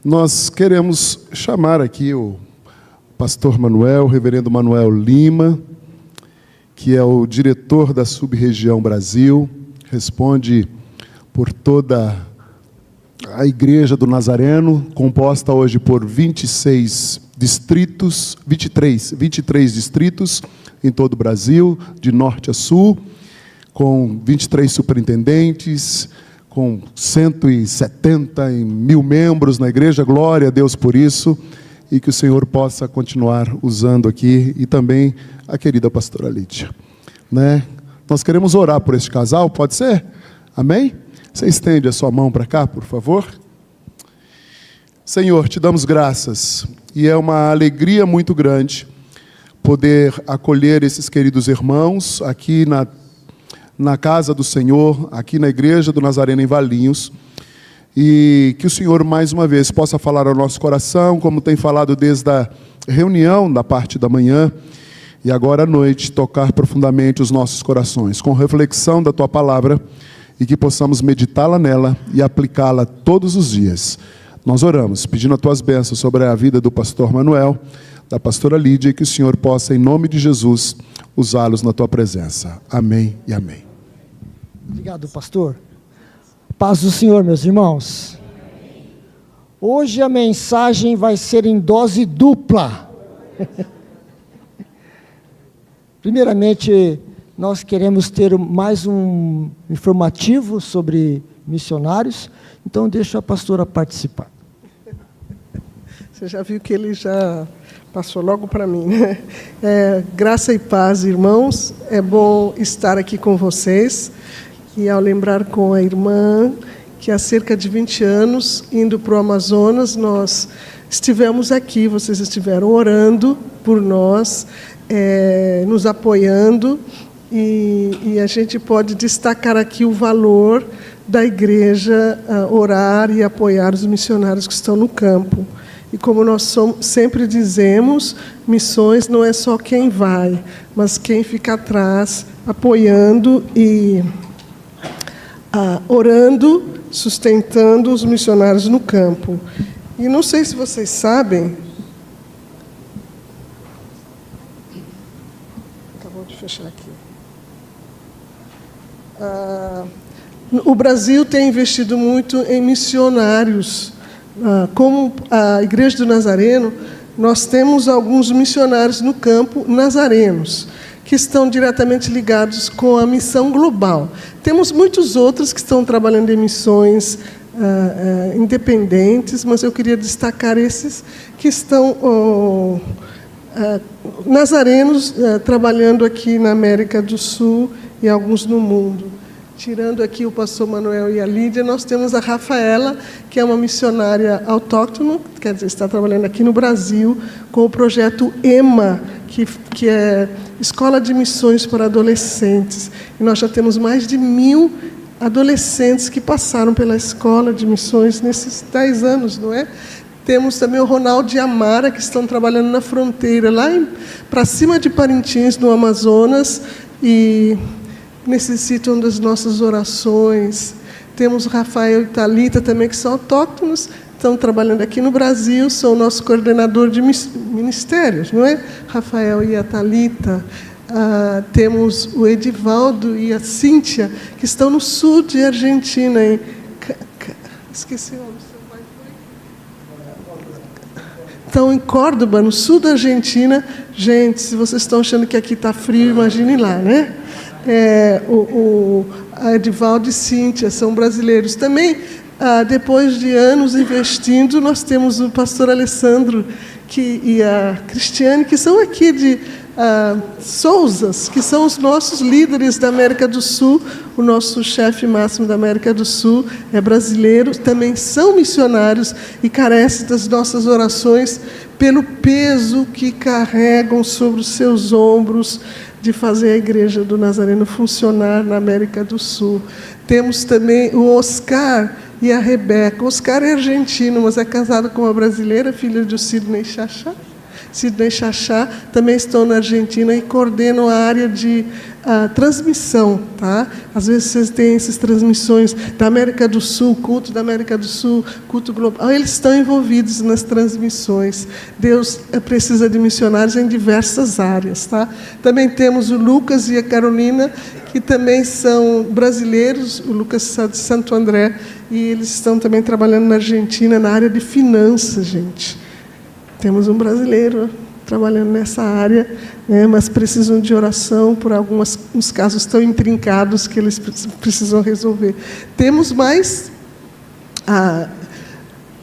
Nós queremos chamar aqui o pastor Manuel, o reverendo Manuel Lima, que é o diretor da Sub-Região Brasil, responde por toda a Igreja do Nazareno, composta hoje por 23 distritos em todo o Brasil, de norte a sul, com 23 superintendentes, com 170 mil membros na igreja. Glória a Deus por isso, e que o Senhor possa continuar usando aqui, e também a querida pastora Lídia, né? Nós queremos orar por este casal, pode ser? Amém? Você estende a sua mão para cá, por favor. Senhor, te damos graças, e é uma alegria muito grande poder acolher esses queridos irmãos aqui na casa do Senhor, aqui na Igreja do Nazareno em Valinhos, e que o Senhor mais uma vez possa falar ao nosso coração, como tem falado desde a reunião da parte da manhã, e agora à noite tocar profundamente os nossos corações, com reflexão da Tua Palavra, e que possamos meditá-la nela e aplicá-la todos os dias. Nós oramos, pedindo as Tuas bênçãos sobre a vida do pastor Manuel, da pastora Lídia, e que o Senhor possa, em nome de Jesus, usá-los na Tua presença. Amém e amém. Obrigado, pastor. Paz do Senhor, meus irmãos. Hoje a mensagem vai ser em dose dupla. Primeiramente, nós queremos ter mais um informativo sobre missionários, então deixa a pastora participar. Você já viu que ele já passou logo para mim, né? Graça e paz, irmãos. É bom estar aqui com vocês. E ao lembrar com a irmã que há cerca de 20 anos, indo para o Amazonas, nós estivemos aqui, vocês estiveram orando por nós, nos apoiando, e a gente pode destacar aqui o valor da igreja, orar e apoiar os missionários que estão no campo. E como nós sempre dizemos, missões não é só quem vai, mas quem fica atrás, apoiando e orando, sustentando os missionários no campo. E não sei se vocês sabem... Acabou de fechar aqui. O Brasil tem investido muito em missionários. Como a Igreja do Nazareno, nós temos alguns missionários no campo nazarenos, que estão diretamente ligados com a missão global. Temos muitos outros que estão trabalhando em missões independentes, mas eu queria destacar esses que estão nazarenos trabalhando aqui na América do Sul e alguns no mundo. Tirando aqui o pastor Manuel e a Lídia, nós temos a Rafaela, que é uma missionária autóctona, quer dizer, está trabalhando aqui no Brasil, com o projeto EMA, que é Escola de Missões para Adolescentes. E nós já temos mais de 1.000 adolescentes que passaram pela Escola de Missões nesses 10 anos, não é? Temos também o Ronaldo e a Mara, que estão trabalhando na fronteira, lá para cima de Parintins, no Amazonas, e necessitam das nossas orações. Temos Rafael e Thalita também, que são autóctonos, estão trabalhando aqui no Brasil, são o nosso coordenador de ministérios, não é? Rafael e a Thalita. Temos o Edivaldo e a Cíntia, que estão no sul de Argentina, esqueci o nome. Estão em Córdoba, no sul da Argentina. Gente, se vocês estão achando que aqui está frio, imagine lá, né? A Edivaldo e Cíntia são brasileiros. Também, depois de anos investindo, nós temos o pastor Alessandro e a Cristiane, que são aqui de Souzas, que são os nossos líderes da América do Sul. O nosso chefe máximo da América do Sul é brasileiro, também são missionários e carecem das nossas orações pelo peso que carregam sobre os seus ombros de fazer a Igreja do Nazareno funcionar na América do Sul. Temos também o Oscar e a Rebeca. O Oscar é argentino, mas é casado com uma brasileira, filha de Sidney Chachá. Sidney Chachá, também estão na Argentina e coordenam a área de transmissão. Tá? Às vezes vocês têm essas transmissões da América do Sul, culto da América do Sul, culto global. Eles estão envolvidos nas transmissões. Deus precisa de missionários em diversas áreas. Tá? Também temos o Lucas e a Carolina, que também são brasileiros, o Lucas de Santo André, e eles estão também trabalhando na Argentina, na área de finanças, gente. Temos um brasileiro trabalhando nessa área, né, mas precisam de oração por uns casos tão intrincados que eles precisam resolver. Temos mais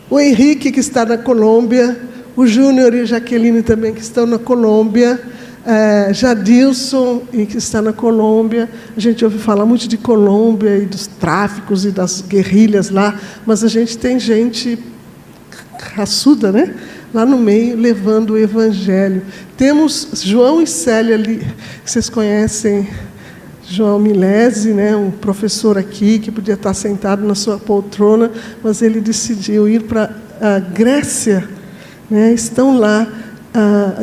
o Henrique, que está na Colômbia, o Júnior e a Jaqueline também, que estão na Colômbia, Jadilson, que está na Colômbia. A gente ouve falar muito de Colômbia e dos tráficos e das guerrilhas lá, mas a gente tem gente raçuda, né? Lá no meio, levando o Evangelho. Temos João e Célia ali, que vocês conhecem, João Milese, né, um professor aqui, que podia estar sentado na sua poltrona, mas ele decidiu ir para a Grécia. Né, estão lá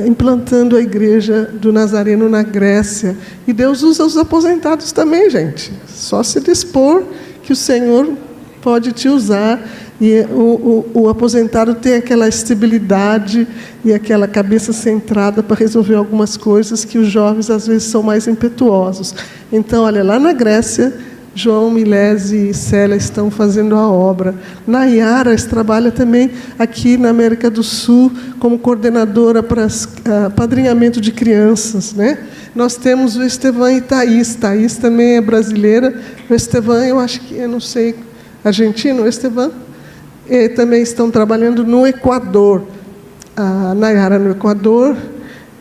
implantando a igreja do Nazareno na Grécia. E Deus usa os aposentados também, gente. Só se dispor que o Senhor pode te usar. E o aposentado tem aquela estabilidade e aquela cabeça centrada para resolver algumas coisas que os jovens, às vezes, são mais impetuosos. Então, olha, lá na Grécia, João Milese e Célia estão fazendo a obra. Nayara trabalha também aqui na América do Sul como coordenadora para padrinhamento de crianças. Né? Nós temos o Estevan e Thaís. Thaís também é brasileira. O Estevan, eu acho que, eu não sei, argentino, o Estevan? E também estão trabalhando no Equador. A Nayara no Equador,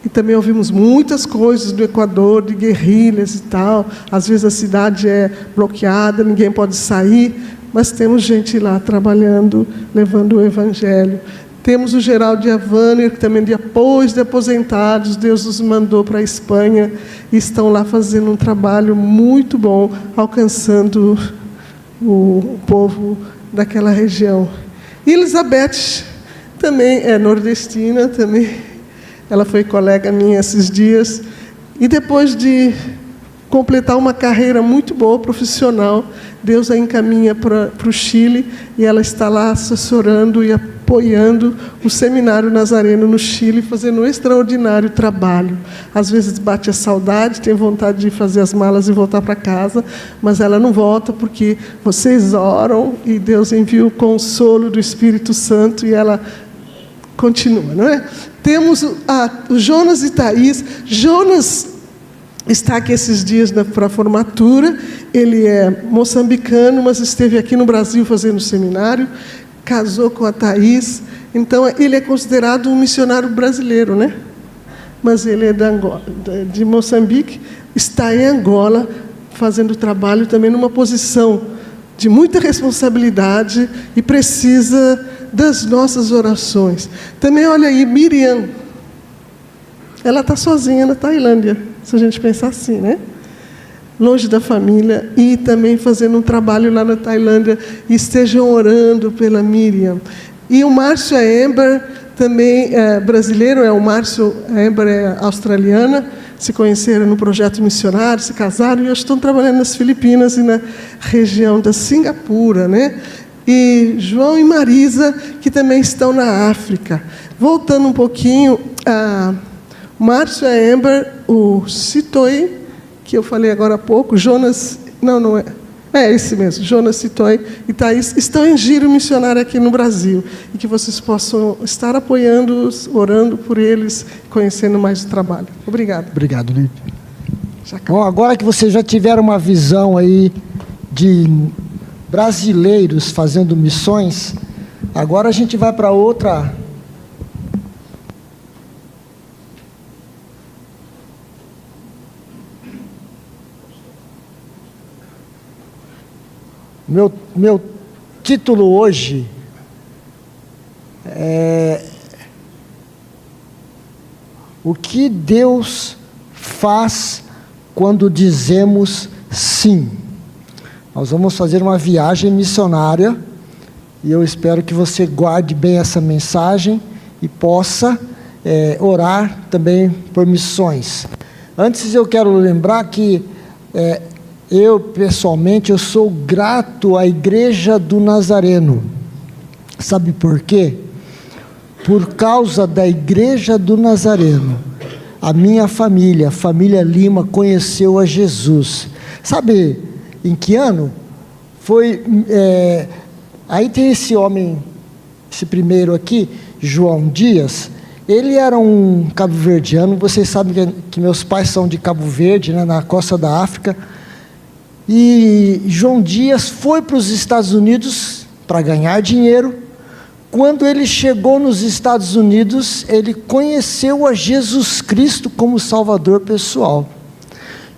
e também ouvimos muitas coisas do Equador, de guerrilhas e tal. Às vezes a cidade é bloqueada, ninguém pode sair, mas temos gente lá trabalhando, levando o Evangelho. Temos o Geraldo Avaner, que também depois de aposentados, Deus os mandou para a Espanha, e estão lá fazendo um trabalho muito bom, alcançando o povo daquela região. E Elizabeth também é nordestina, também. Ela foi colega minha esses dias. E depois de completar uma carreira muito boa, profissional, Deus a encaminha para o Chile, e ela está lá assessorando e apoiando o Seminário Nazareno no Chile, fazendo um extraordinário trabalho. Às vezes bate a saudade, tem vontade de fazer as malas e voltar para casa, mas ela não volta porque vocês oram e Deus envia o consolo do Espírito Santo e ela continua, não é? Temos o Jonas e Thaís. Jonas está aqui esses dias para a formatura. Ele é moçambicano, mas esteve aqui no Brasil fazendo seminário. Casou com a Thaís. Então, ele é considerado um missionário brasileiro, né? Mas ele é de Moçambique, está em Angola, fazendo trabalho também numa posição de muita responsabilidade e precisa das nossas orações. Também, olha aí, Miriam. Ela está sozinha na Tailândia, se a gente pensar assim, né? Longe da família, e também fazendo um trabalho lá na Tailândia. E estejam orando pela Miriam. E o Márcio e a Amber também é brasileiro, o Márcio, a Amber é australiana, se conheceram no projeto missionário, se casaram, e hoje estão trabalhando nas Filipinas e na região da Singapura, né? E João e Marisa, que também estão na África. Voltando um pouquinho, Márcio e a Amber, o Citoi, que eu falei agora há pouco, Jonas, não é, esse mesmo, Jonas Citoi e Thaís, estão em giro missionário aqui no Brasil, e que vocês possam estar apoiando-os, orando por eles, conhecendo mais o trabalho. Obrigado. Obrigado, Lipe. Bom, agora que vocês já tiveram uma visão aí de brasileiros fazendo missões, agora a gente vai para outra. Meu título hoje é o que Deus faz quando dizemos sim. Nós vamos fazer uma viagem missionária e eu espero que você guarde bem essa mensagem e possa orar também por missões. Antes eu quero lembrar que eu, pessoalmente, eu sou grato à Igreja do Nazareno. Sabe por quê? Por causa da Igreja do Nazareno, a minha família, a família Lima, conheceu a Jesus. Sabe em que ano? Foi... aí tem esse homem, esse primeiro aqui, João Dias. Ele era um cabo-verdiano. Vocês sabem que meus pais são de Cabo Verde, né, na costa da África. E João Dias foi para os Estados Unidos para ganhar dinheiro. Quando ele chegou nos Estados Unidos, ele conheceu a Jesus Cristo como Salvador pessoal.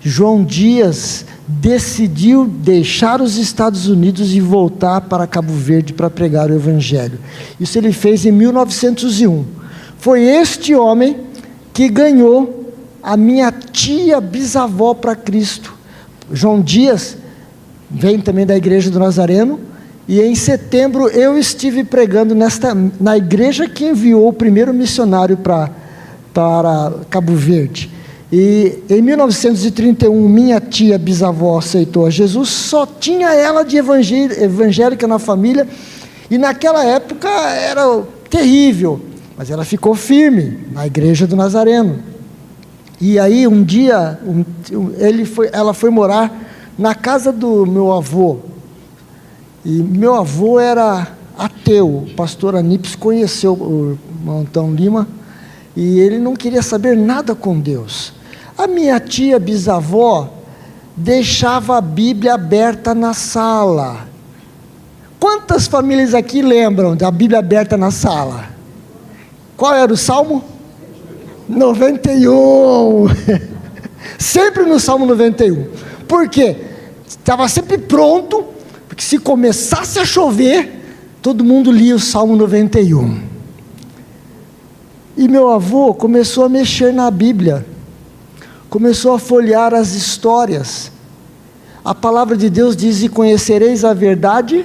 João Dias decidiu deixar os Estados Unidos e voltar para Cabo Verde para pregar o Evangelho. Isso ele fez em 1901. Foi este homem que ganhou a minha tia bisavó para Cristo. João Dias vem também da Igreja do Nazareno, e em setembro eu estive pregando na igreja que enviou o primeiro missionário para Cabo Verde. E em 1931, minha tia bisavó aceitou a Jesus. Só tinha ela de evangélica na família, e naquela época era terrível, mas ela ficou firme na Igreja do Nazareno. E aí um dia ela foi morar na casa do meu avô. E meu avô era ateu. O pastor Anípes conheceu o irmão Antão Lima, e ele não queria saber nada com Deus. A minha tia bisavó deixava a Bíblia aberta na sala. Quantas famílias aqui lembram da Bíblia aberta na sala? Qual era o Salmo? 91. Sempre no Salmo 91. Por quê? Estava sempre pronto, porque se começasse a chover, todo mundo lia o Salmo 91. E meu avô começou a mexer na Bíblia, começou a folhear as histórias. A palavra de Deus diz: e conhecereis a verdade,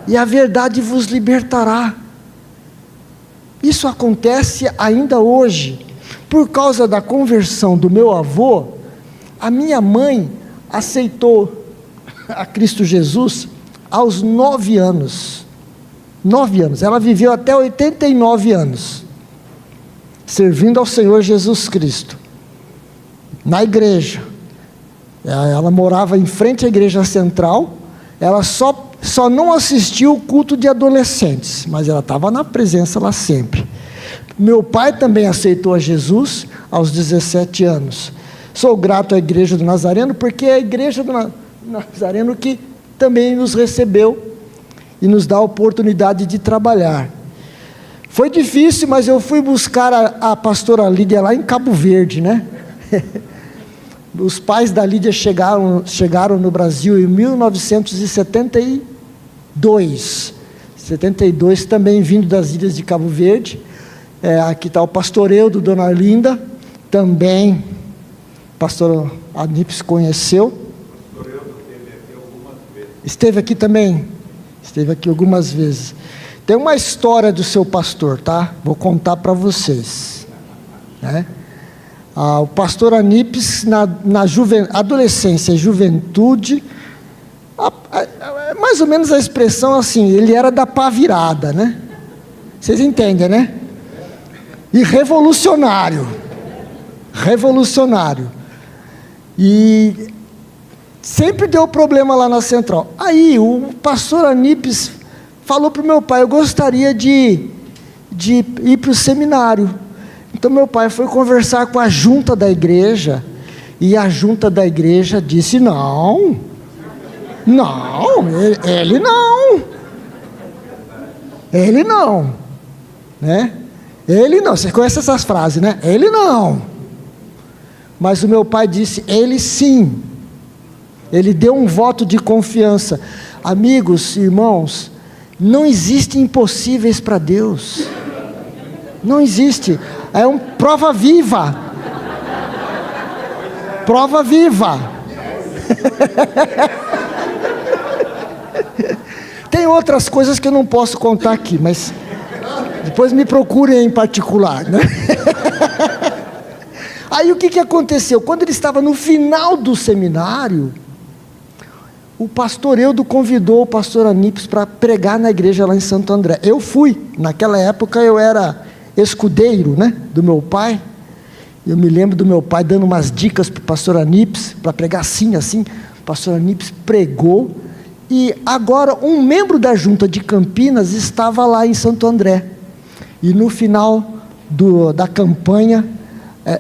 e a verdade vos libertará. Isso acontece ainda hoje. Por causa da conversão do meu avô, a minha mãe aceitou a Cristo Jesus aos 9 anos. 9 anos. Ela viveu até 89 anos, servindo ao Senhor Jesus Cristo, na igreja. Ela morava em frente à igreja central. Ela só não assistiu o culto de adolescentes, mas ela estava na presença lá sempre. Meu pai também aceitou a Jesus aos 17 anos. Sou grato à Igreja do Nazareno, porque é a Igreja do Nazareno que também nos recebeu e nos dá a oportunidade de trabalhar. Foi difícil, mas eu fui buscar a pastora Lídia lá em Cabo Verde, né? Os pais da Lídia chegaram no Brasil em 1972. 72, também vindo das ilhas de Cabo Verde. Aqui está o pastor Eudo, dona Arlinda, também o pastor Anípes conheceu. O pastor Eudo esteve aqui algumas vezes. Esteve aqui também? Esteve aqui algumas vezes. Tem uma história do seu pastor, tá? Vou contar para vocês, né? O pastor Anípes, na adolescência e juventude, mais ou menos a expressão assim, ele era da pá virada, né? Vocês entendem, né? E revolucionário. E sempre deu problema lá na central. Aí o pastor Anípes falou para o meu pai: eu gostaria de ir para o seminário. Então meu pai foi conversar com a junta da igreja, e a junta da igreja disse: não, ele não, né? Ele não. Você conhece essas frases, né? Ele não. Mas o meu pai disse: ele sim. Ele deu um voto de confiança. Amigos, irmãos, não existem impossíveis para Deus. Não existe. É uma prova viva. Prova viva. Tem outras coisas que eu não posso contar aqui, mas Depois me procurem em particular, né? Aí o que aconteceu? Quando ele estava no final do seminário, o pastor Eudo convidou o pastor Anípes para pregar na igreja lá em Santo André. Eu fui, naquela época eu era escudeiro, né, do meu pai. Eu me lembro do meu pai dando umas dicas para o pastor Anípes, para pregar assim. O pastor Anípes pregou, e agora um membro da junta de Campinas estava lá em Santo André. E no final da campanha,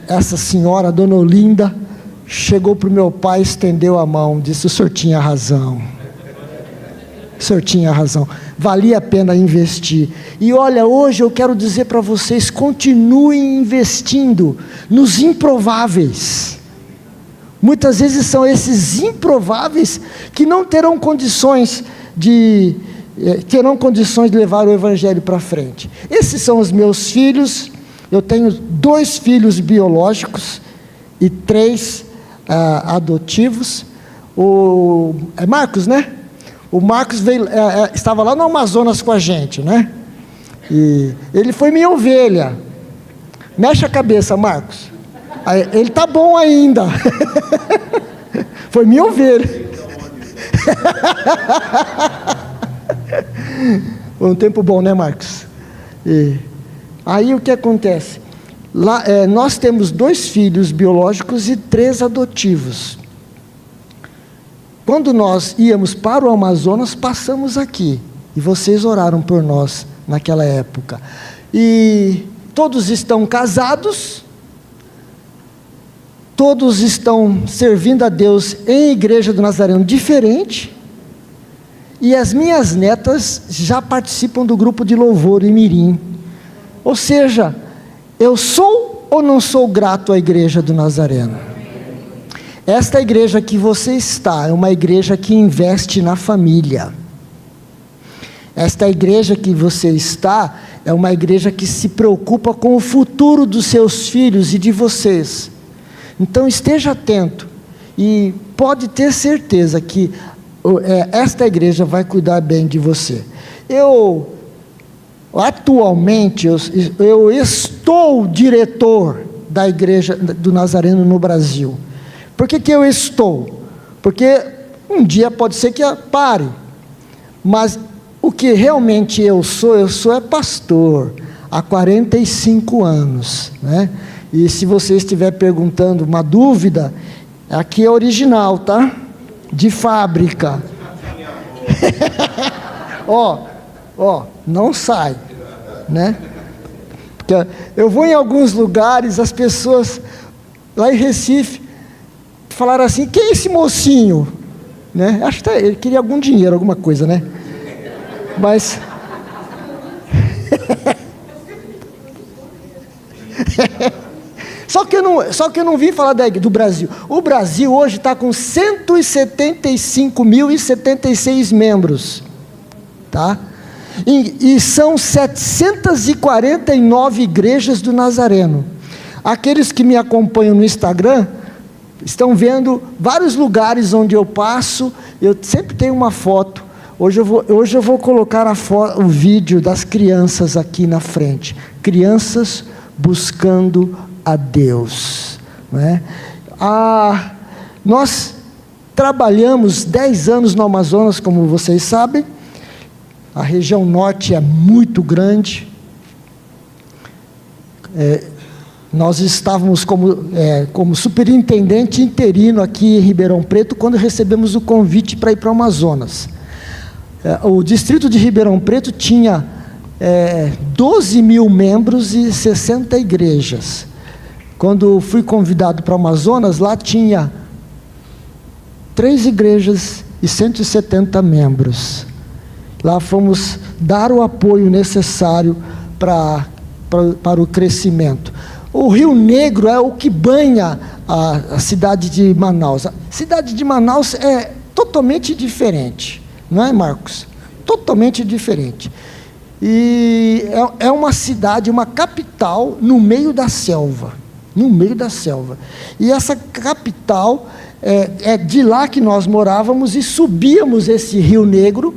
essa senhora, dona Olinda, chegou para o meu pai, estendeu a mão, disse: o senhor tinha razão. O senhor tinha razão. Valia a pena investir. E olha, hoje eu quero dizer para vocês: continuem investindo nos improváveis. Muitas vezes são esses improváveis que não terão condições de levar o evangelho para frente. Esses são os meus filhos. Eu tenho 2 filhos biológicos e 3 adotivos. É Marcos, né? O Marcos estava lá no Amazonas com a gente, né? E ele foi minha ovelha. Mexe a cabeça, Marcos. Ele tá bom ainda. Foi minha ovelha. Foi um tempo bom, né, Marcos? Aí o que acontece? Lá, nós temos 2 filhos biológicos e 3 adotivos. Quando nós íamos para o Amazonas, passamos aqui. E vocês oraram por nós naquela época. E todos estão casados. Todos estão servindo a Deus em igreja do Nazareno diferente. E as minhas netas já participam do grupo de louvor em Mirim. Ou seja, eu sou ou não sou grato à igreja do Nazareno? Esta igreja que você está é uma igreja que investe na família. Esta igreja que você está é uma igreja que se preocupa com o futuro dos seus filhos e de vocês. Então esteja atento e pode ter certeza que esta igreja vai cuidar bem de você. Atualmente eu estou diretor da igreja do Nazareno no Brasil. Por que eu estou? Porque um dia pode ser que pare, mas o que realmente eu sou pastor há 45 anos, né? E se você estiver perguntando uma dúvida, aqui é original, tá? De fábrica. Não sai, né? Porque eu vou em alguns lugares, as pessoas lá em Recife falaram assim: quem é esse mocinho? Né? Acho que ele queria algum dinheiro, alguma coisa, né? Mas só que eu não vim falar do Brasil. O Brasil hoje está com 175.076 membros, tá? E são 749 igrejas do Nazareno. Aqueles que me acompanham no Instagram estão vendo vários lugares onde eu passo. Eu sempre tenho uma foto. Hoje eu vou colocar o vídeo das crianças aqui na frente. Crianças buscando a Deus, né? Nós trabalhamos 10 anos no Amazonas, como vocês sabem. A região norte é muito grande. Nós estávamos como superintendente interino aqui em Ribeirão Preto, quando recebemos o convite para ir para o Amazonas. O distrito de Ribeirão Preto tinha 12 mil membros e 60 igrejas. Quando fui convidado para o Amazonas, lá tinha 3 igrejas e 170 membros. Lá fomos dar o apoio necessário para o crescimento. O Rio Negro é o que banha a cidade de Manaus. A cidade de Manaus é totalmente diferente, não é, Marcos? Totalmente diferente. E é uma cidade, uma capital no meio da selva. No meio da selva. E essa capital, é de lá que nós morávamos e subíamos esse Rio Negro.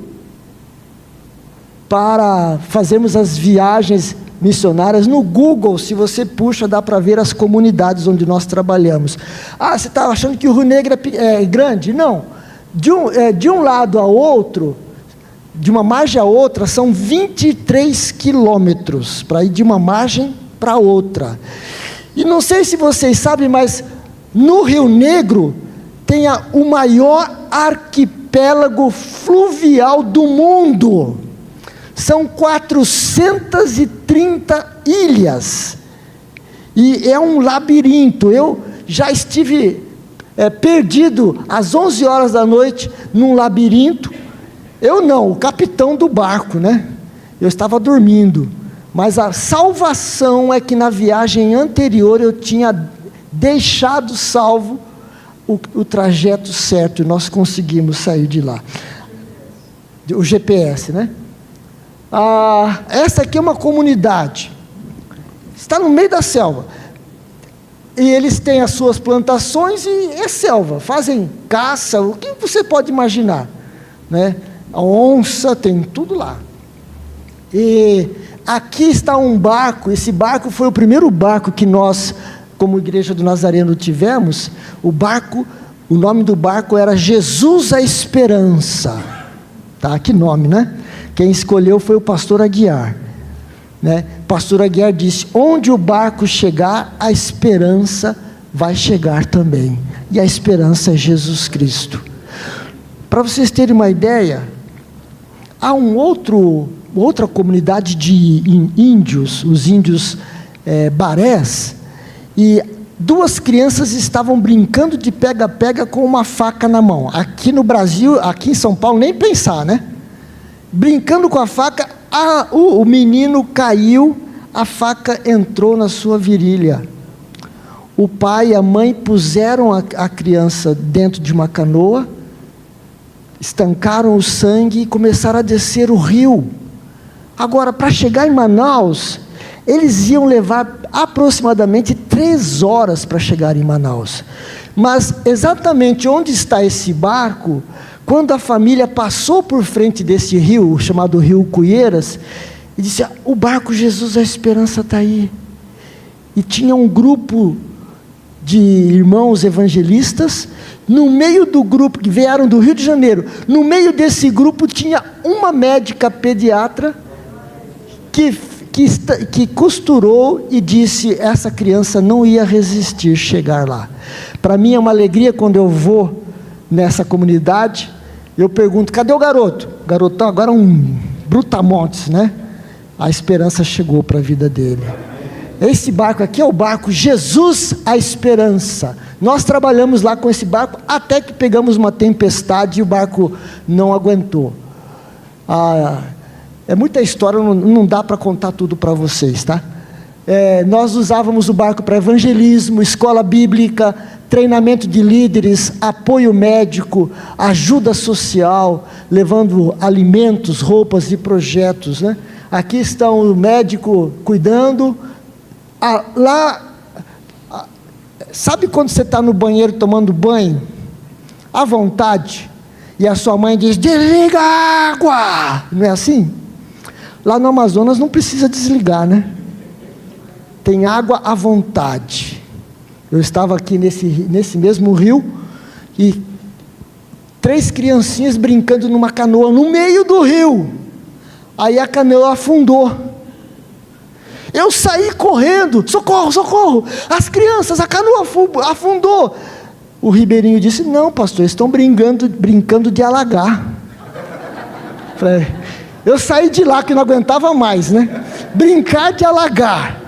para fazermos as viagens missionárias. No Google, se você puxa, dá para ver as comunidades onde nós trabalhamos. Ah, você está achando que o Rio Negro é grande? Não. De um lado a outro, de uma margem a outra, são 23 quilômetros para ir de uma margem para outra. E não sei se vocês sabem, mas no Rio Negro tem o maior arquipélago fluvial do mundo. São 430 ilhas. E é um labirinto. Eu já estive perdido às 11 horas da noite num labirinto. Eu não, o capitão do barco, né? Eu estava dormindo. Mas a salvação é que na viagem anterior eu tinha deixado salvo o trajeto certo e nós conseguimos sair de lá. O GPS, né? Essa aqui é uma comunidade, está no meio da selva, e eles têm as suas plantações e é selva, fazem caça, o que você pode imaginar, né? A onça, tem tudo lá. E aqui está um barco. Esse barco foi o primeiro barco que nós, como Igreja do Nazareno, tivemos. O nome do barco era Jesus a Esperança. Tá, que nome, né? Quem escolheu foi o pastor Aguiar, né? O pastor Aguiar disse: onde o barco chegar, a esperança vai chegar também. E a esperança é Jesus Cristo. Para vocês terem uma ideia, há outra comunidade de índios, os índios barés, e duas crianças estavam brincando de pega-pega com uma faca na mão. Aqui no Brasil, aqui em São Paulo, nem pensar, né? Brincando com a faca, o menino caiu, a faca entrou na sua virilha. O pai e a mãe puseram a criança dentro de uma canoa, estancaram o sangue e começaram a descer o rio. Agora, para chegar em Manaus, eles iam levar aproximadamente 3 horas para chegar em Manaus. Mas exatamente onde está esse barco, quando a família passou por frente desse rio, chamado Rio Cuieiras, e disse: o barco Jesus a Esperança está aí. E tinha um grupo de irmãos evangelistas, no meio do grupo, que vieram do Rio de Janeiro, no meio desse grupo tinha uma médica pediatra, que costurou e disse: essa criança não ia resistir chegar lá. Para mim é uma alegria quando eu vou nessa comunidade, eu pergunto: cadê o garoto? O garotão agora é um brutamontes, né? A esperança chegou para a vida dele. Esse barco aqui é o barco Jesus a Esperança. Nós trabalhamos lá com esse barco até que pegamos uma tempestade e o barco não aguentou. É muita história, não dá para contar tudo para vocês, tá? Nós usávamos o barco para evangelismo, escola bíblica, treinamento de líderes, apoio médico, ajuda social, levando alimentos, roupas e projetos, né? Aqui está o médico cuidando. Sabe quando você está no banheiro tomando banho, à vontade, e a sua mãe diz: desliga a água, não é assim? Lá no Amazonas não precisa desligar, né? Tem água à vontade. Eu estava aqui nesse mesmo rio, e 3 criancinhas brincando numa canoa no meio do rio. Aí a canoa afundou. Eu saí correndo: socorro, socorro, as crianças, a canoa afundou. O ribeirinho disse: não, pastor, eles estão brincando de alagar. Eu saí de lá que não aguentava mais, né? Brincar de alagar,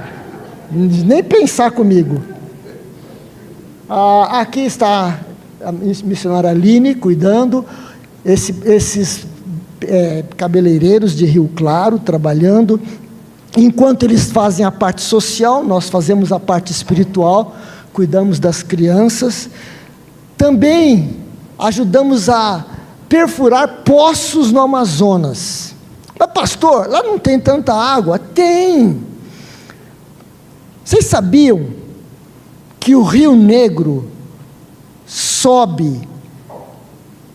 nem pensar comigo. Aqui está a missionária Aline cuidando, esses cabeleireiros de Rio Claro trabalhando. Enquanto eles fazem a parte social, nós fazemos a parte espiritual, cuidamos das crianças. Também ajudamos a perfurar poços no Amazonas. Mas pastor, lá não tem tanta água? Tem. Vocês sabiam que o Rio Negro sobe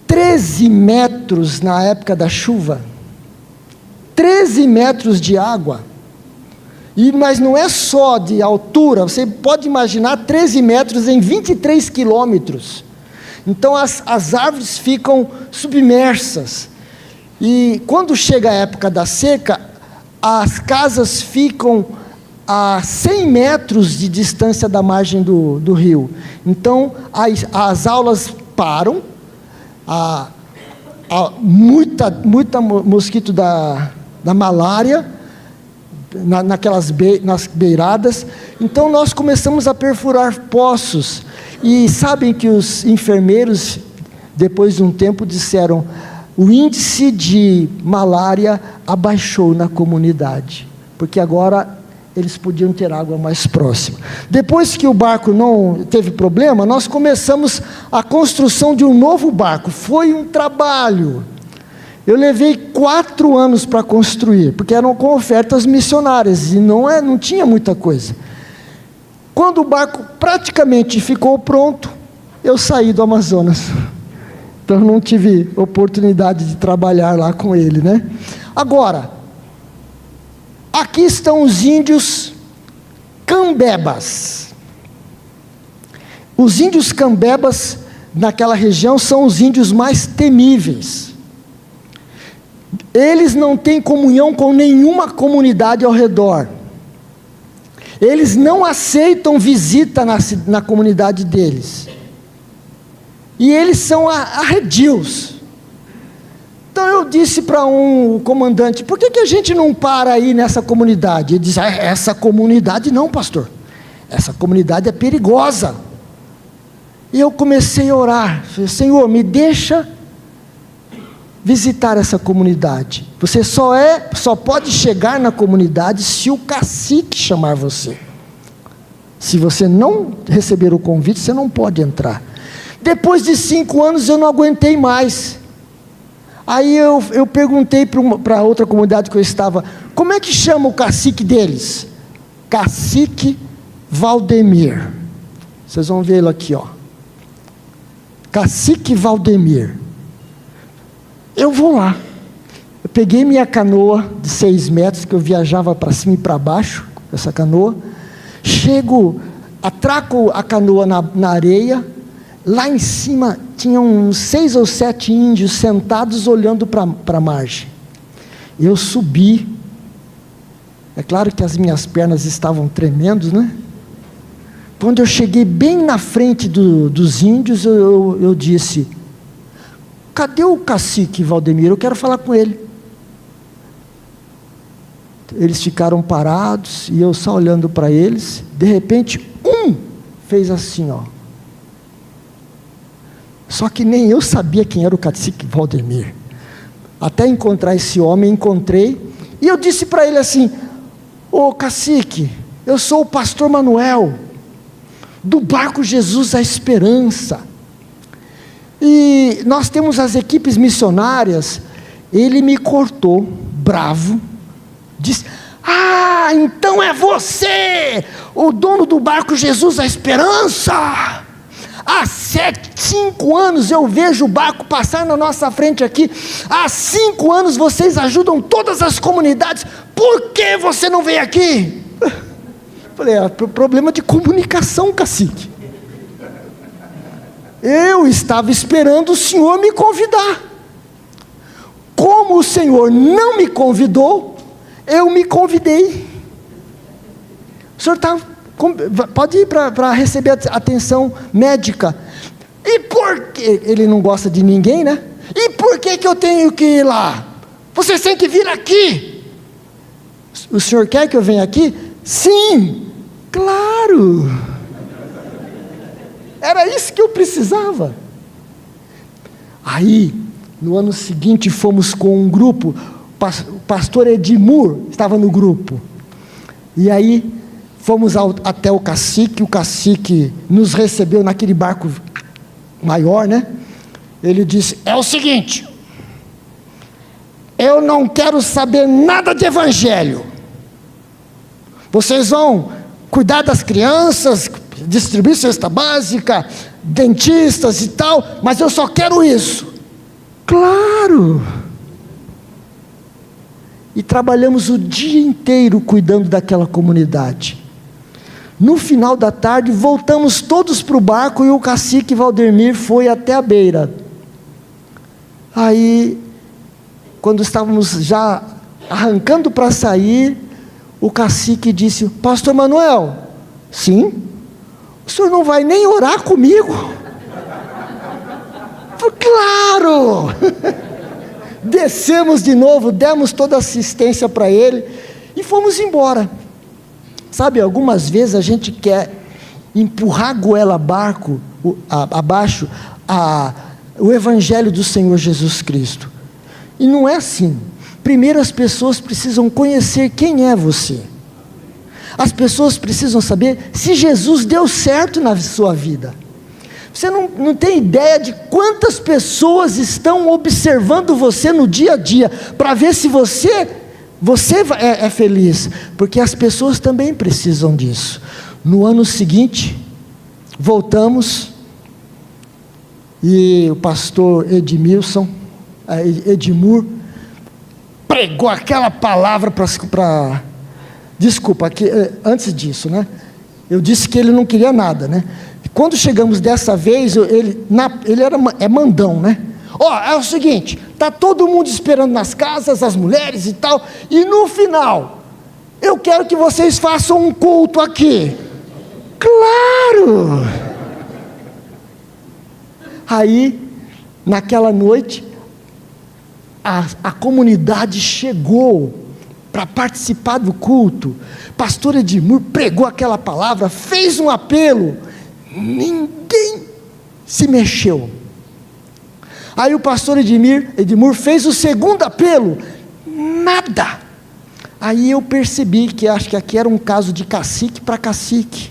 13 metros na época da chuva? 13 metros de água. Mas não é só de altura, você pode imaginar 13 metros em 23 quilômetros. Então as árvores ficam submersas. E quando chega a época da seca, as casas ficam a 100 metros de distância da margem do rio. Então as aulas param, muita mosquito da malária, nas beiradas. Então nós começamos a perfurar poços, e sabem que os enfermeiros, depois de um tempo, disseram: o índice de malária abaixou na comunidade, porque agora eles podiam ter água mais próxima. Depois que o barco não teve problema, nós começamos a construção de um novo barco. Foi um trabalho. Eu levei 4 anos para construir, porque eram com ofertas missionárias, e não tinha muita coisa. Quando o barco praticamente ficou pronto, eu saí do Amazonas. Então não tive oportunidade de trabalhar lá com ele, né? Agora, aqui estão os índios cambebas. Os índios cambebas naquela região são os índios mais temíveis. Eles não têm comunhão com nenhuma comunidade ao redor. Eles não aceitam visita na comunidade deles. E eles são arredios. Então eu disse para um comandante: por que a gente não para aí nessa comunidade? Ele disse: essa comunidade não, pastor. Essa comunidade é perigosa. E eu comecei a orar. Falei: Senhor, me deixa visitar essa comunidade. Você só pode chegar na comunidade se o cacique chamar você. Se você não receber o convite, você não pode entrar. Depois de 5 anos eu não aguentei mais. Aí eu perguntei para outra comunidade que eu estava: como é que chama o cacique deles? Cacique Valdemir. Vocês vão vê-lo aqui, ó. Cacique Valdemir. Eu vou lá. Eu peguei minha canoa de 6 metros, que eu viajava para cima e para baixo, essa canoa. Chego, atraco a canoa na areia. Lá em cima tinham uns 6 ou 7 índios sentados olhando para a margem. Eu subi. É claro que as minhas pernas estavam tremendo, né? Quando eu cheguei bem na frente dos índios, eu disse: cadê o cacique Valdemir? Eu quero falar com ele. Eles ficaram parados, e eu só olhando para eles. De repente, fez assim, ó. Só que nem eu sabia quem era o cacique Valdemir. Até encontrar esse homem, encontrei, e eu disse para ele assim: ô cacique, eu sou o pastor Manuel, do barco Jesus a Esperança. E nós temos as equipes missionárias. Ele me cortou, bravo, disse: ah, então é você, o dono do barco Jesus a Esperança. Há 5 anos eu vejo o barco passar na nossa frente aqui. Há 5 anos vocês ajudam todas as comunidades. Por que você não vem aqui? Falei: problema de comunicação, cacique. Eu estava esperando o Senhor me convidar. Como o Senhor não me convidou, eu me convidei. O senhor pode ir para receber atenção médica. E por que? Ele não gosta de ninguém, né? E por que eu tenho que ir lá? Vocês têm que vir aqui. O senhor quer que eu venha aqui? Sim, claro. Era isso que eu precisava. Aí, no ano seguinte, fomos com um grupo. O pastor Edmur estava no grupo. E aí, fomos até o cacique nos recebeu naquele barco maior, né? Ele disse: é o seguinte, eu não quero saber nada de evangelho. Vocês vão cuidar das crianças, distribuir cesta básica, dentistas e tal, mas eu só quero isso. Claro. e trabalhamos o dia inteiro cuidando daquela comunidade. No final da tarde, voltamos todos para o barco e o cacique Valdemir foi até a beira. Aí, quando estávamos já arrancando para sair, o cacique disse: Pastor Manuel, sim? O senhor não vai nem orar comigo? Claro! Descemos de novo, demos toda a assistência para ele e fomos embora. Sabe, algumas vezes a gente quer empurrar a goela abaixo o Evangelho do Senhor Jesus Cristo. E não é assim. Primeiro as pessoas precisam conhecer quem é você. As pessoas precisam saber se Jesus deu certo na sua vida. Você não tem ideia de quantas pessoas estão observando você no dia a dia, para ver se você é feliz, porque as pessoas também precisam disso. No ano seguinte, voltamos, e o pastor Edmur, pregou aquela palavra desculpa, antes disso, né? Eu disse que ele não queria nada, né? Quando chegamos dessa vez, ele é mandão, né? É o seguinte, está todo mundo esperando nas casas, as mulheres e tal, e no final, eu quero que vocês façam um culto aqui. Claro! Aí, naquela noite, a comunidade chegou para participar do culto. Pastor Edmur pregou aquela palavra, fez um apelo, ninguém se mexeu. Aí o pastor Edmur fez o segundo apelo, nada. Aí eu percebi que acho que aqui era um caso de cacique para cacique.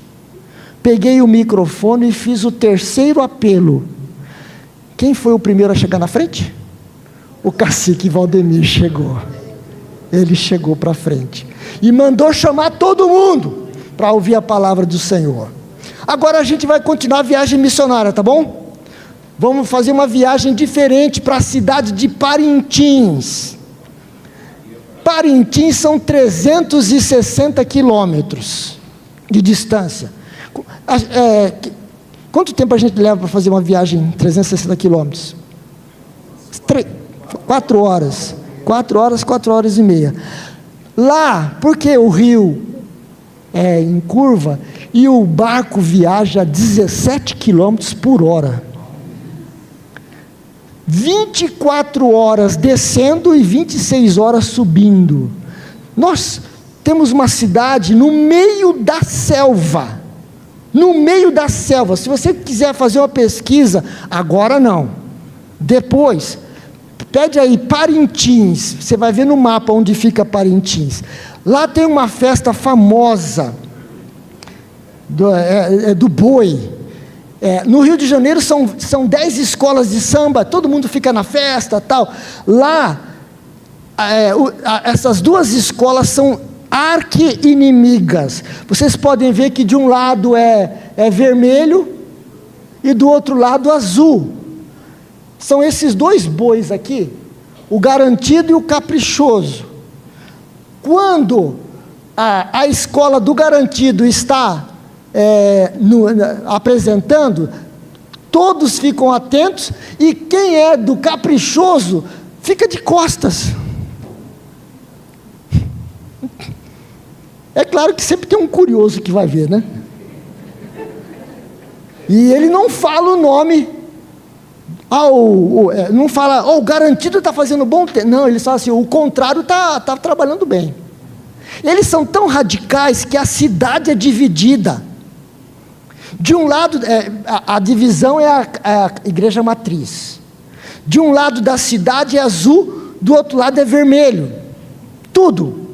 Peguei o microfone e fiz o terceiro apelo. Quem foi o primeiro a chegar na frente? O cacique Valdemir chegou. Ele chegou para frente e mandou chamar todo mundo para ouvir a palavra do Senhor. Agora a gente vai continuar a viagem missionária, tá bom? Vamos fazer uma viagem diferente para a cidade de Parintins. Parintins são 360 quilômetros de distância. Quanto tempo a gente leva para fazer uma viagem 360 quilômetros? 4 horas. 4 horas e meia. Lá, porque o rio é em curva e o barco viaja a 17 quilômetros por hora. 24 horas descendo e 26 horas subindo. Nós temos uma cidade no meio da selva. No meio da selva. Se você quiser fazer uma pesquisa, agora não. Depois, pede aí Parintins. Você vai ver no mapa onde fica Parintins. Lá tem uma festa famosa do boi. No Rio de Janeiro são 10 escolas de samba, todo mundo fica na festa, tal. Lá, essas duas escolas são arqui-inimigas. Vocês podem ver que de um lado é vermelho e do outro lado azul. São esses dois bois aqui, o garantido e o caprichoso. Quando a escola do garantido está apresentando, todos ficam atentos, e quem é do caprichoso fica de costas. É claro que sempre tem um curioso que vai ver, né? E ele não fala o nome, não fala, o garantido está fazendo bom tempo. Não, ele fala assim, o contrário está trabalhando bem. Eles são tão radicais que a cidade é dividida. De um lado, a divisão é a igreja matriz. De um lado da cidade é azul, do outro lado é vermelho. Tudo.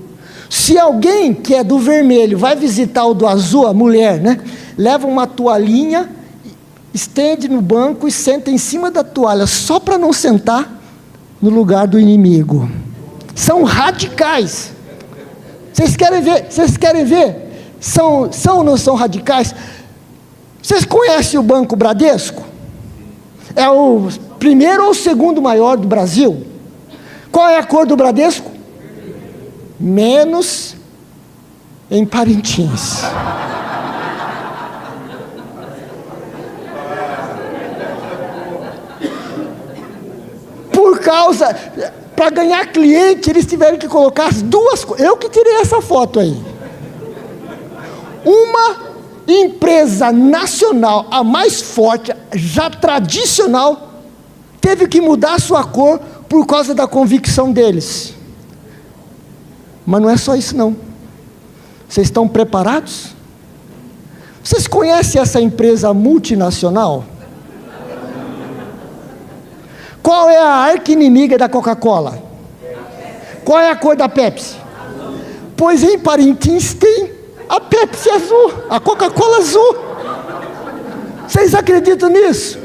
Se alguém que é do vermelho vai visitar o do azul, a mulher, né? Leva uma toalhinha, estende no banco e senta em cima da toalha, só para não sentar no lugar do inimigo. São radicais. Vocês querem ver? São ou não são radicais? Vocês conhecem o Banco Bradesco? É o primeiro ou segundo maior do Brasil. Qual é a cor do Bradesco? menos em Parintins. Por causa, para ganhar cliente, eles tiveram que colocar as duas coisas. Eu que tirei essa foto aí. Uma empresa nacional, a mais forte, já tradicional, teve que mudar a sua cor por causa da convicção deles. Mas não é só isso não. Vocês estão preparados? Vocês conhecem essa empresa multinacional? Qual é a arqui-inimiga da Coca-Cola? Qual é a cor da Pepsi? Pois em Parintins tem a Pepsi azul, a Coca-Cola azul. Vocês acreditam nisso?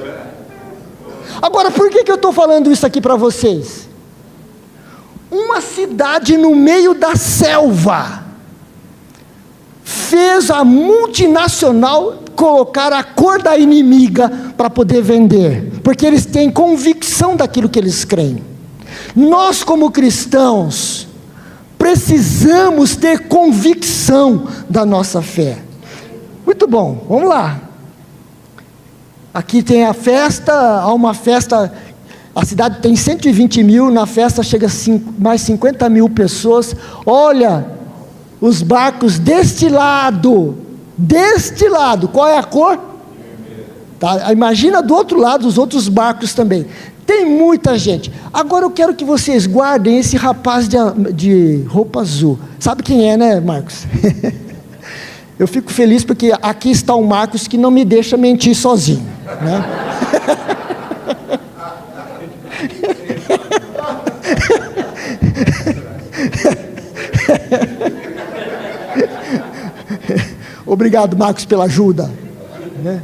Agora, por que eu estou falando isso aqui para vocês? Uma cidade no meio da selva fez a multinacional colocar a cor da inimiga para poder vender, porque eles têm convicção daquilo que eles creem. Nós, como cristãos, precisamos ter convicção da nossa fé. Muito bom, vamos lá. Aqui tem a festa, há uma festa, a cidade tem 120 mil, na festa chega mais 50 mil pessoas. Olha, os barcos deste lado, qual é a cor? Tá, imagina do outro lado os outros barcos também. Tem muita gente. Agora eu quero que vocês guardem esse rapaz de roupa azul. Sabe quem é, né, Marcos? Eu fico feliz porque aqui está o Marcos que não me deixa mentir sozinho, né? Obrigado, Marcos, pela ajuda, né?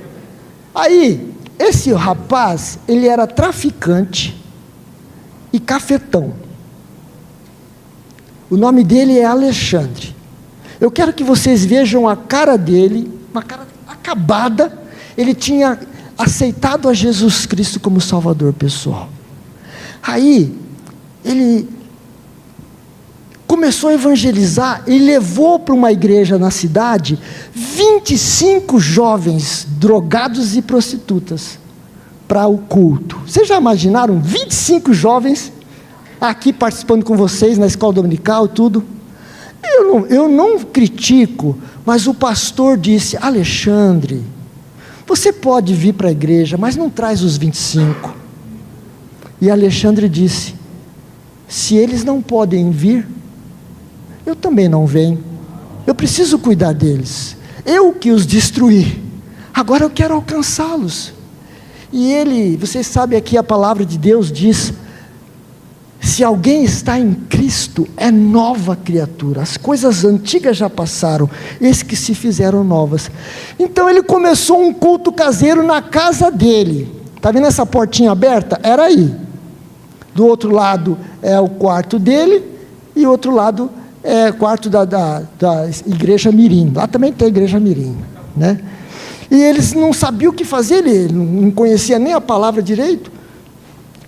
Aí, esse rapaz, ele era traficante e cafetão. O nome dele é Alexandre. Eu quero que vocês vejam a cara dele, uma cara acabada. Ele tinha aceitado a Jesus Cristo como Salvador pessoal. Aí, ele começou a evangelizar e levou para uma igreja na cidade 25 jovens drogados e prostitutas para o culto. Vocês já imaginaram 25 jovens aqui participando com vocês na escola dominical, tudo? Eu não critico, mas o pastor disse: Alexandre, você pode vir para a igreja, mas não traz os 25. E Alexandre disse: se eles não podem vir, eu também não venho. Eu preciso cuidar deles. Eu que os destruí. Agora eu quero alcançá-los. E ele, vocês sabem aqui a palavra de Deus diz: se alguém está em Cristo, é nova criatura. As coisas antigas já passaram, eis que se fizeram novas. Então ele começou um culto caseiro na casa dele. Está vendo essa portinha aberta? Era aí. Do outro lado é o quarto dele, e o outro lado é o quarto da igreja Mirim. Lá também tem a igreja Mirim, né? E eles não sabiam o que fazer, ele não conhecia nem a palavra direito.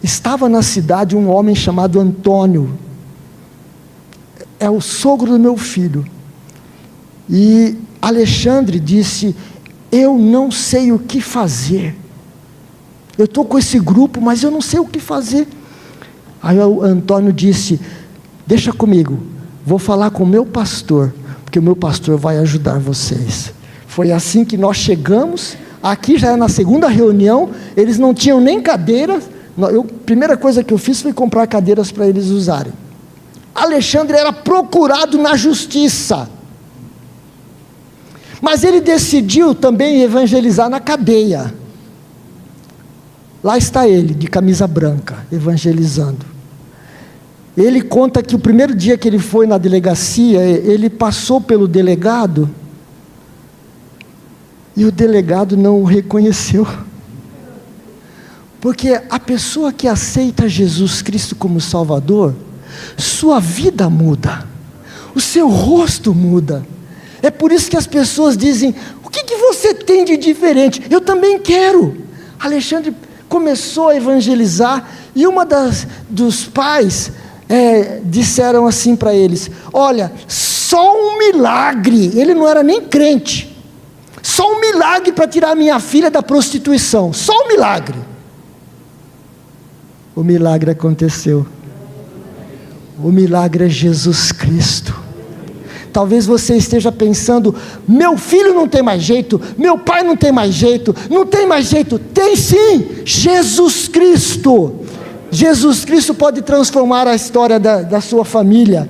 Estava na cidade um homem chamado Antônio, é o sogro do meu filho. E Alexandre disse: eu não sei o que fazer. Eu estou com esse grupo, mas eu não sei o que fazer. Aí o Antônio disse: deixa comigo, vou falar com o meu pastor, porque o meu pastor vai ajudar vocês. Foi assim que nós chegamos, aqui já é na segunda reunião, eles não tinham nem cadeiras. A primeira coisa que eu fiz foi comprar cadeiras para eles usarem. Alexandre era procurado na justiça, mas ele decidiu também evangelizar na cadeia. Lá está ele, de camisa branca, evangelizando. Ele conta que o primeiro dia que ele foi na delegacia, ele passou pelo delegado, e o delegado não o reconheceu. Porque a pessoa que aceita Jesus Cristo como Salvador, sua vida muda, o seu rosto muda. É por isso que as pessoas dizem: o que você tem de diferente? Eu também quero. Alexandre começou a evangelizar, e uma dos pais disseram assim para eles: olha, só um milagre, ele não era nem crente, só um milagre para tirar minha filha da prostituição, só um milagre. O milagre aconteceu. O milagre é Jesus Cristo. Talvez você esteja pensando: meu filho não tem mais jeito, meu pai não tem mais jeito, não tem mais jeito. Tem sim, Jesus Cristo. Jesus Cristo pode transformar a história da sua família.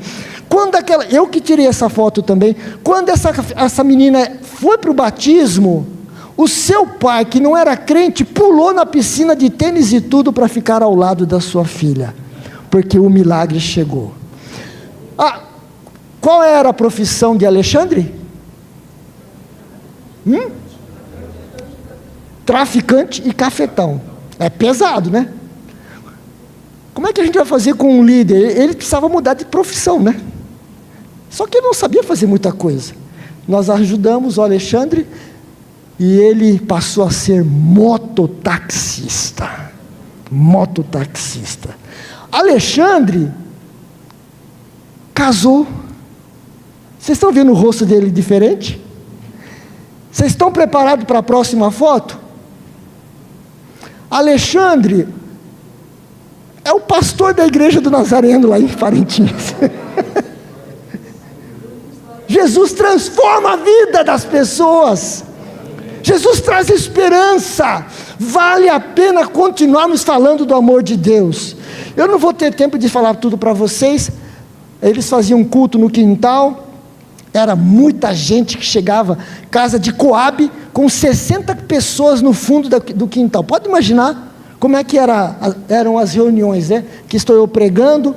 Eu que tirei essa foto também, quando essa menina foi para o batismo, o seu pai, que não era crente, pulou na piscina de tênis e tudo para ficar ao lado da sua filha, porque o milagre chegou. Qual era a profissão de Alexandre? Traficante e cafetão. É pesado, né? Como é que a gente vai fazer com um líder? Ele precisava mudar de profissão, né? Só que ele não sabia fazer muita coisa. Nós ajudamos o Alexandre e ele passou a ser mototaxista. Alexandre casou. Vocês estão vendo o rosto dele diferente? Vocês estão preparados para a próxima foto? Alexandre é o pastor da igreja do Nazareno lá em Parintins. Jesus transforma a vida das pessoas. Jesus traz esperança. Vale a pena continuarmos falando do amor de Deus. Eu não vou ter tempo de falar tudo para vocês. Eles faziam culto no quintal. Era muita gente que chegava, casa de Coab, com 60 pessoas no fundo do quintal. Pode imaginar como é que eram as reuniões, né? Que estou eu pregando.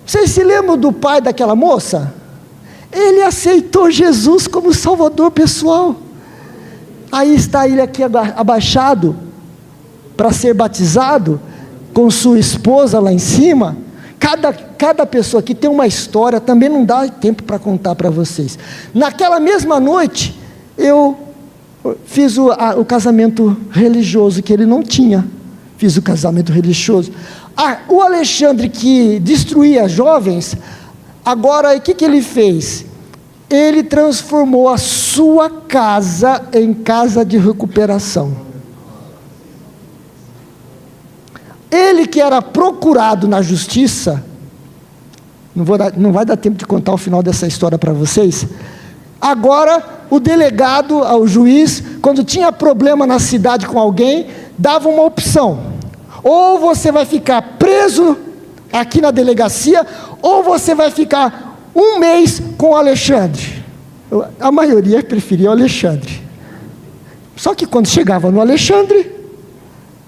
Vocês se lembram do pai daquela moça? Ele aceitou Jesus como Salvador pessoal. Aí está ele aqui abaixado, para ser batizado, com sua esposa lá em cima. Cada pessoa aqui tem uma história, também não dá tempo para contar para vocês. Naquela mesma noite, eu fiz o casamento religioso que ele não tinha. Fiz o casamento religioso. O Alexandre, que destruía jovens, agora o que ele fez? Ele transformou a sua casa em casa de recuperação. Ele que era procurado na justiça, não vai dar tempo de contar o final dessa história para vocês. Agora, o delegado, o juiz, quando tinha problema na cidade com alguém, dava uma opção: ou você vai ficar preso aqui na delegacia, ou você vai ficar 1 mês com o Alexandre. A maioria preferia o Alexandre. Só que quando chegava no Alexandre,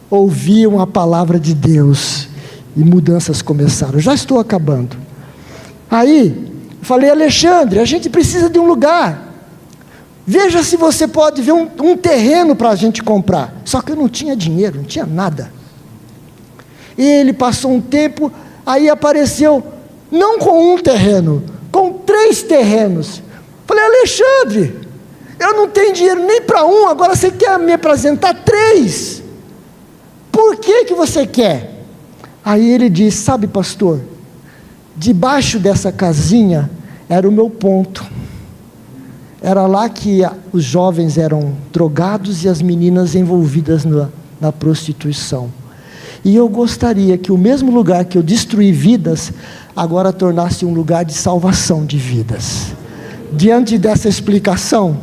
ouviam a palavra de Deus e mudanças começaram. Já estou acabando. Aí, eu falei: Alexandre, a gente precisa de um lugar. Veja se você pode ver um terreno para a gente comprar. Só que eu não tinha dinheiro, não tinha nada. Ele passou um tempo, aí apareceu, não com um terreno, com 3 terrenos. Falei: Alexandre, eu não tenho dinheiro nem para um, agora você quer me apresentar 3. Por que você quer? Aí ele disse: sabe, pastor, debaixo dessa casinha era o meu ponto. Era lá que os jovens eram drogados e as meninas envolvidas na prostituição. E eu gostaria que o mesmo lugar que eu destruí vidas, agora tornasse um lugar de salvação de vidas. Diante dessa explicação,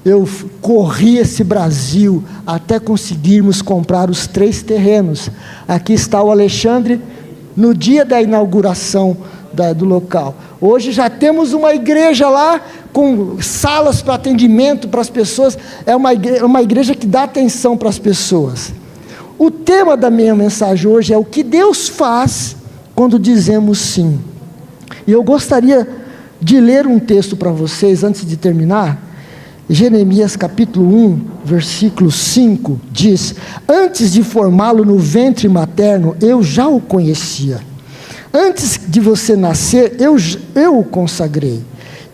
eu corri esse Brasil até conseguirmos comprar os 3 terrenos. Aqui está o Alexandre, no dia da inauguração do local. Hoje já temos uma igreja lá, com salas para atendimento para as pessoas. É uma igreja que dá atenção para as pessoas. O tema da minha mensagem hoje é o que Deus faz quando dizemos sim. E eu gostaria de ler um texto para vocês antes de terminar. Jeremias capítulo 1, versículo 5 diz: antes de formá-lo no ventre materno, eu já o conhecia. Antes de você nascer, eu o consagrei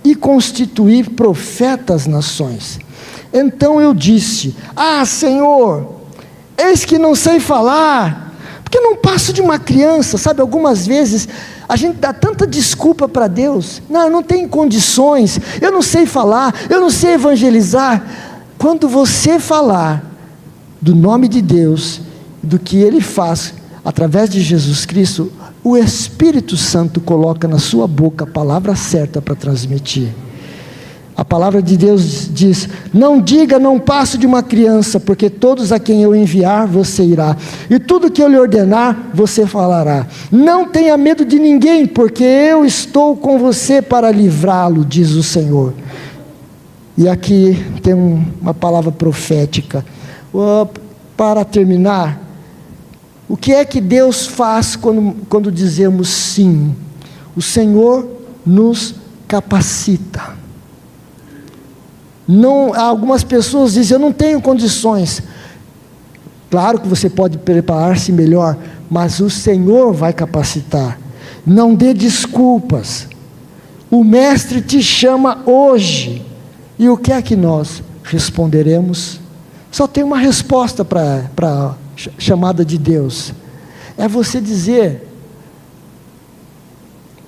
e constituí profeta às nações. Então eu disse: Senhor, eis que não sei falar. Por porque eu não passo de uma criança, sabe? Algumas vezes a gente dá tanta desculpa para Deus. Não, eu não tenho condições, eu não sei falar, eu não sei evangelizar. Quando você falar do nome de Deus, do que Ele faz através de Jesus Cristo, o Espírito Santo coloca na sua boca a palavra certa para transmitir. A palavra de Deus diz: não diga, não passo de uma criança, porque todos a quem eu enviar, você irá, e tudo que eu lhe ordenar, você falará. Não tenha medo de ninguém, porque eu estou com você para livrá-lo, diz o Senhor. E aqui tem uma palavra profética. Para terminar, o que é que Deus faz quando dizemos sim? O Senhor nos capacita. Não, algumas pessoas dizem: eu não tenho condições. Claro que você pode preparar-se melhor, mas o Senhor vai capacitar. Não dê desculpas. O Mestre te chama hoje. E o que é que nós responderemos? Só tem uma resposta para a chamada de Deus. É você dizer: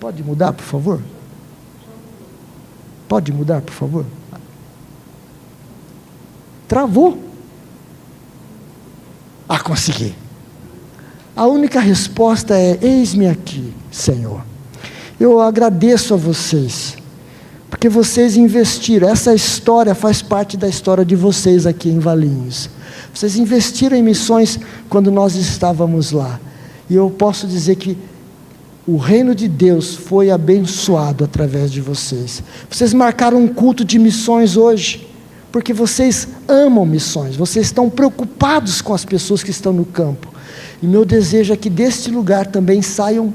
pode mudar, por favor? Pode mudar, por favor? Travou. Consegui. A única resposta é: eis-me aqui, Senhor. Eu agradeço a vocês, porque vocês investiram. Essa história faz parte da história de vocês aqui em Valinhos. Vocês investiram em missões quando nós estávamos lá. E eu posso dizer que o reino de Deus foi abençoado através de vocês. Vocês marcaram um culto de missões hoje, porque vocês amam missões, vocês estão preocupados com as pessoas que estão no campo. E meu desejo é que deste lugar também saiam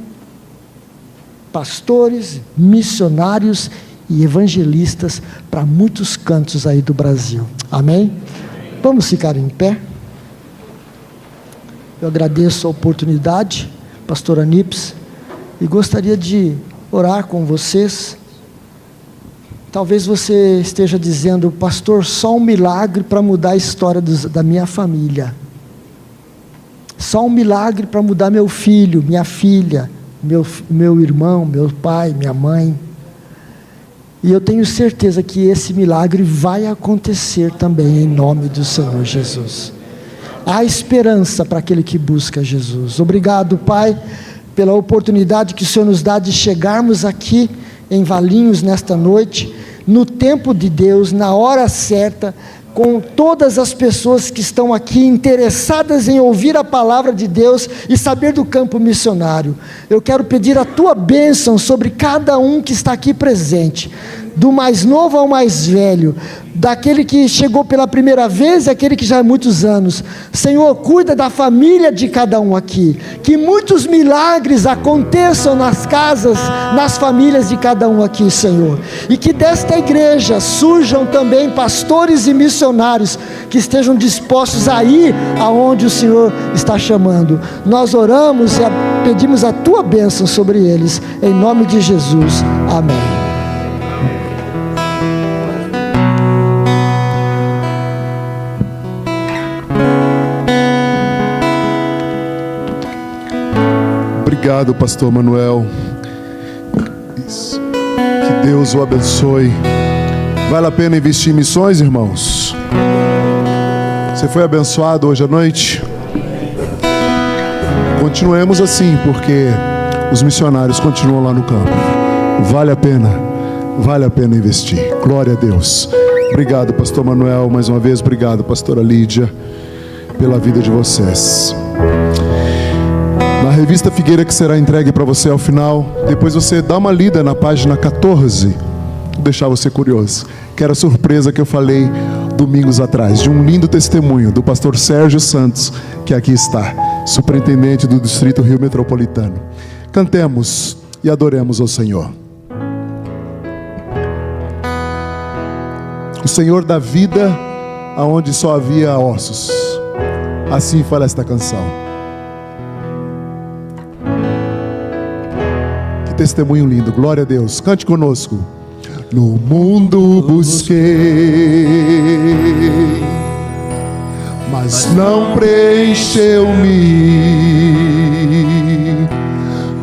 pastores, missionários e evangelistas para muitos cantos aí do Brasil. Amém? Vamos ficar em pé. Eu agradeço a oportunidade, pastora Nips, e gostaria de orar com vocês. Talvez você esteja dizendo: pastor, só um milagre para mudar a história da minha família. Só um milagre para mudar meu filho, minha filha, meu irmão, meu pai, minha mãe. E eu tenho certeza que esse milagre vai acontecer também em nome do Senhor Jesus. Há esperança para aquele que busca Jesus. Obrigado, Pai, pela oportunidade que o Senhor nos dá de chegarmos aqui em Valinhos nesta noite, no tempo de Deus, na hora certa, com todas as pessoas que estão aqui interessadas em ouvir a palavra de Deus e saber do campo missionário. Eu quero pedir a tua bênção sobre cada um que está aqui presente, do mais novo ao mais velho, daquele que chegou pela primeira vez e aquele que já há muitos anos. Senhor, cuida da família de cada um aqui, que muitos milagres aconteçam nas casas, nas famílias de cada um aqui, Senhor, e que desta igreja surjam também pastores e missionários que estejam dispostos a ir aonde o Senhor está chamando. Nós oramos e pedimos a tua bênção sobre eles, em nome de Jesus, amém. Obrigado, pastor Manuel. Isso. Que Deus o abençoe. Vale a pena investir em missões, irmãos? Você foi abençoado hoje à noite? Continuemos assim, porque os missionários continuam lá no campo. Vale a pena investir. Glória a Deus. Obrigado, pastor Manuel, mais uma vez. Obrigado, pastora Lídia, pela vida de vocês. Na revista Figueira, que será entregue para você ao final, depois você dá uma lida na página 14, vou deixar você curioso, que era a surpresa que eu falei domingos atrás, de um lindo testemunho do pastor Sérgio Santos, que aqui está, superintendente do Distrito Rio Metropolitano. Cantemos e adoremos ao Senhor. O Senhor dá vida aonde só havia ossos. Assim fala esta canção. Testemunho lindo, glória a Deus. Cante conosco. No mundo busquei, mas não preencheu-me.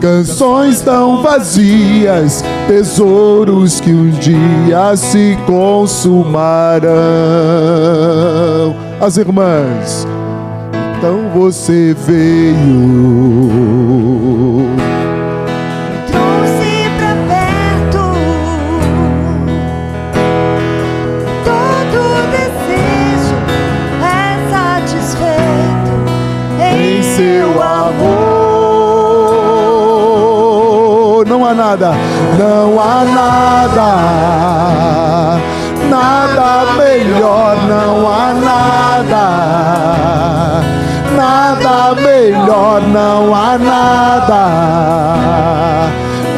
Canções tão vazias, tesouros que um dia se consumarão. As irmãs, então você veio, trouxe pra perto todo desejo é satisfeito em seu amor. Não há nada, não há nada, nada melhor, não há nada, nada melhor, não há nada,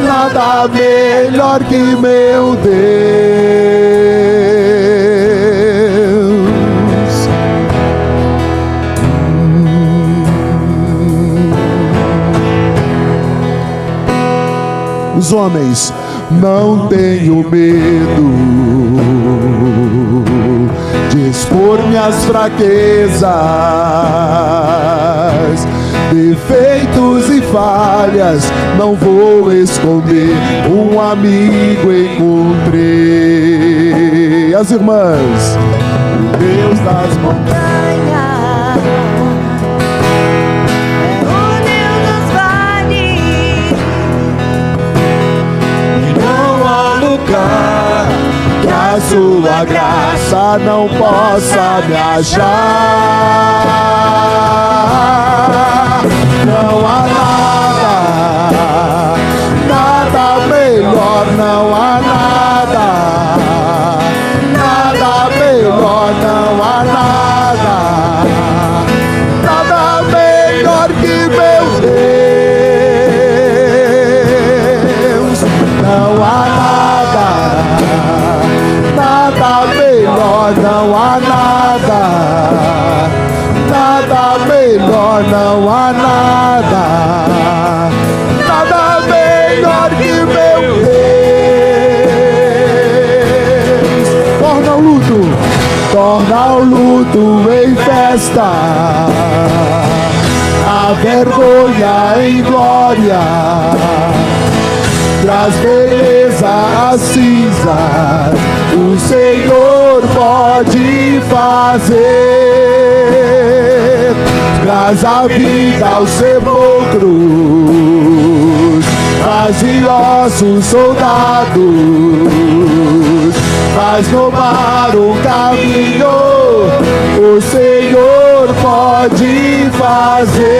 nada melhor que meu Deus. Os homens, não tenho medo de expor minhas fraquezas, defeitos e falhas, não vou esconder, um amigo encontrei. As irmãs, o Deus das montanhas, que a sua graça não possa me achar. Não há nada, nada melhor, não há nada, nada melhor, não há nada, nada melhor que meu Deus. Não há nada, nada melhor, não há nada, nada melhor, não há nada, nada melhor que meu Deus. Torna o luto em festa, a vergonha em glória, traz beleza às cinzas, o Senhor pode fazer. Traz a vida aos sepulcros, vaziosos soldados, faz tomar o caminho, o Senhor pode fazer.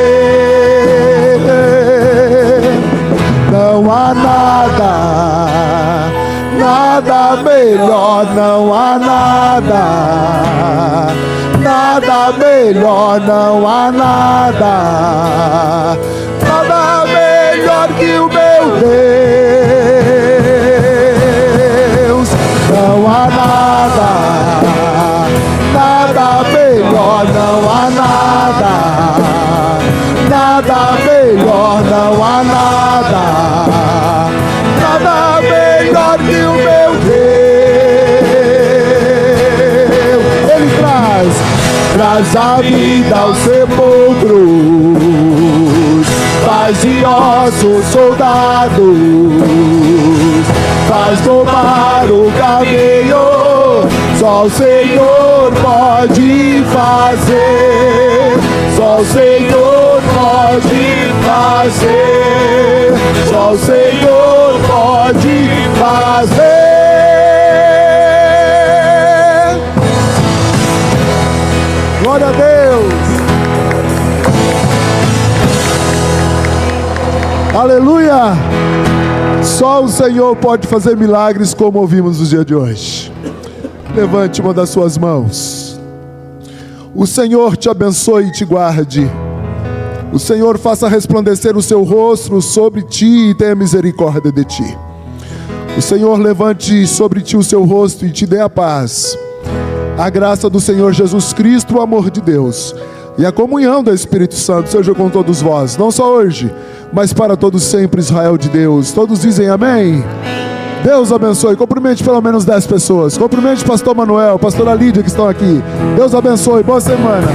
Não há nada, nada melhor, não há nada, nada melhor, não há nada, nada melhor que o meu Deus. Não há nada, nada melhor, não há nada, nada melhor, não há nada, nada melhor que o meu Deus. Ele traz a vida aos sepulcros, vaziosos soldados, faz tomar o caminho, só o Senhor pode fazer, só o Senhor pode fazer, só o Senhor pode fazer. Glória a Deus. Aleluia. Só o Senhor pode fazer milagres como ouvimos no dia de hoje. Levante uma das suas mãos. O Senhor te abençoe e te guarde. O Senhor faça resplandecer o seu rosto sobre ti e tenha misericórdia de ti. O Senhor levante sobre ti o seu rosto e te dê a paz. A graça do Senhor Jesus Cristo, o amor de Deus e a comunhão do Espírito Santo seja com todos vós, não só hoje, mas para todos sempre, Israel de Deus. Todos dizem amém? Deus abençoe. Cumprimente pelo menos 10 pessoas. Cumprimente pastor Manuel, pastora Lídia que estão aqui. Deus abençoe. Boa semana.